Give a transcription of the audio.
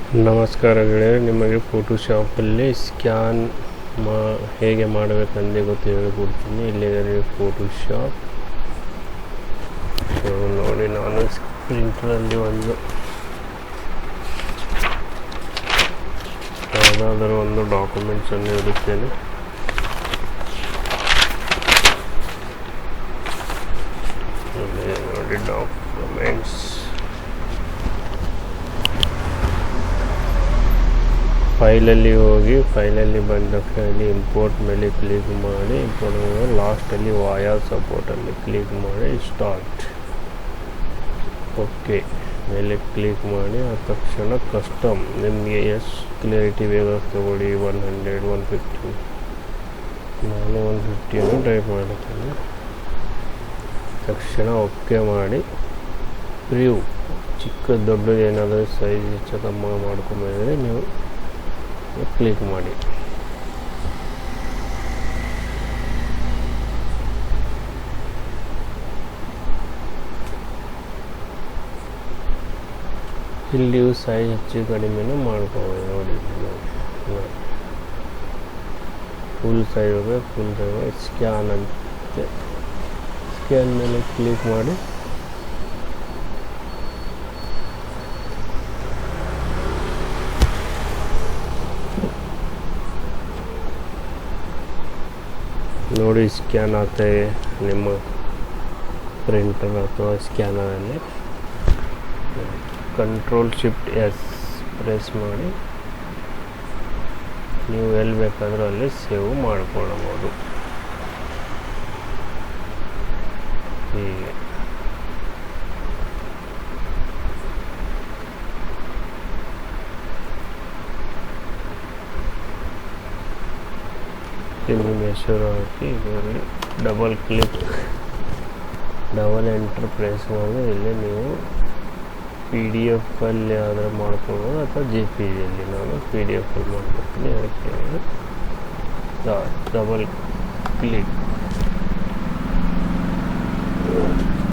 ನಮಸ್ಕಾರ ಗೆಳೆಯರೆ, ನಿಮಗೆ ಫೋಟೋಶಾಪಲ್ಲಿ ಸ್ಕ್ಯಾನ್ ಹೇಗೆ ಮಾಡಬೇಕೆಂದು ಗೊತ್ತು ಹೇಳಿಕೊಡ್ತೀನಿ. ಇಲ್ಲಿದೆ ಫೋಟೋಶಾಪ್. ಸೊ ನೋಡಿ, ನಾನು ಪ್ರಿಂಟರಲ್ಲಿ ಯಾವುದಾದರೂ ಒಂದು ಡಾಕ್ಯುಮೆಂಟ್ಸನ್ನು ಇಡುತ್ತೇನೆ. ನೋಡಿ, ಡಾಕ್ಯುಮೆಂಟ್ಸ್ ಫೈಲಲ್ಲಿ ಹೋಗಿ, ಫೈಲಲ್ಲಿ ಬಂದ ತಕ್ಷಣ ಇಂಪೋರ್ಟ್ ಮೇಲೆ ಕ್ಲಿಕ್ ಮಾಡಿ, ಇಂಪೋರ್ಟ್ ಮೇಲೆ ಲಾಸ್ಟಲ್ಲಿ ವಾಯಾ ಸಪೋರ್ಟಲ್ಲಿ ಕ್ಲಿಕ್ ಮಾಡಿ ಸ್ಟಾರ್ಟ್. ಓಕೆ ಮೇಲೆ ಕ್ಲಿಕ್ ಮಾಡಿ ಆದ ತಕ್ಷಣ ಕಸ್ಟಮ್ ನಿಮಗೆ ಎಷ್ಟು ಕ್ಲಿಯರಿಟಿ ಬೇಕು ತಗೊಳ್ಳಿ. 100, 150. ನಾನು 150 ಟೈಪ್ ಮಾಡುತ್ತೇನೆ. ತಕ್ಷಣ ಓಕೆ ಮಾಡಿ ಪ್ರಿವ್ಯೂ ಚಿಕ್ಕ ದೊಡ್ಡದು ಏನಾದರೂ ಸೈಜ್ ಹೆಚ್ಚು ಕಮ್ಮಿ ಮಾಡ್ಕೊಂಡ್ಬಂದರೆ ನೀವು ಕ್ಲಿಕ್ ಮಾಡಿ. ಇಲ್ಲಿಯೂ ಸೈಜ್ ಹೆಚ್ಚು ಕಡಿಮೆನೂ ಮಾಡ್ಕೋಬೋದು. ನೋಡಿ, ಫುಲ್ ಸೈಜ್ ಹೋಗಿ ಫುಲ್ ಸೈಜ್ ಸ್ಕ್ಯಾನ್ ಅಂತೆ. ಸ್ಕ್ಯಾನ್ ಮೇಲೆ ಕ್ಲಿಕ್ ಮಾಡಿ ನೋಡಿ, ಸ್ಕ್ಯಾನ್ ಆಗ್ತಾಯಿದೆ ನಿಮ್ಮ ಪ್ರಿಂಟರ್ ಅಥವಾ ಸ್ಕ್ಯಾನರಲ್ಲಿ. Ctrl+Shift+S ಪ್ರೆಸ್ ಮಾಡಿ ನೀವು ಎಲ್ಲಿ ಬೇಕಾದರೂ ಅಲ್ಲಿ ಸೇವ್ ಮಾಡಿಕೊಳ್ಳಬಹುದು. ಹೀಗೆ ನಿಮ್ಮ ಹೆಸರು ಹಾಕಿ ಇದರಲ್ಲಿ ಡಬಲ್ ಎಂಟರ್ ಪ್ರೆಸ್ ಮಾಡಿ ಇಲ್ಲಿ ನೀವು PDF ಅಲ್ಲಿ ಆದರೆ ಮಾಡ್ಕೊಳ್ಬೋದು ಅಥವಾ JPEG. ನಾನು PDF ಅಲ್ಲಿ ಮಾಡ್ಕೊಳ್ತೀನಿ. ಅದಕ್ಕೆ ಡಬಲ್ ಕ್ಲಿಕ್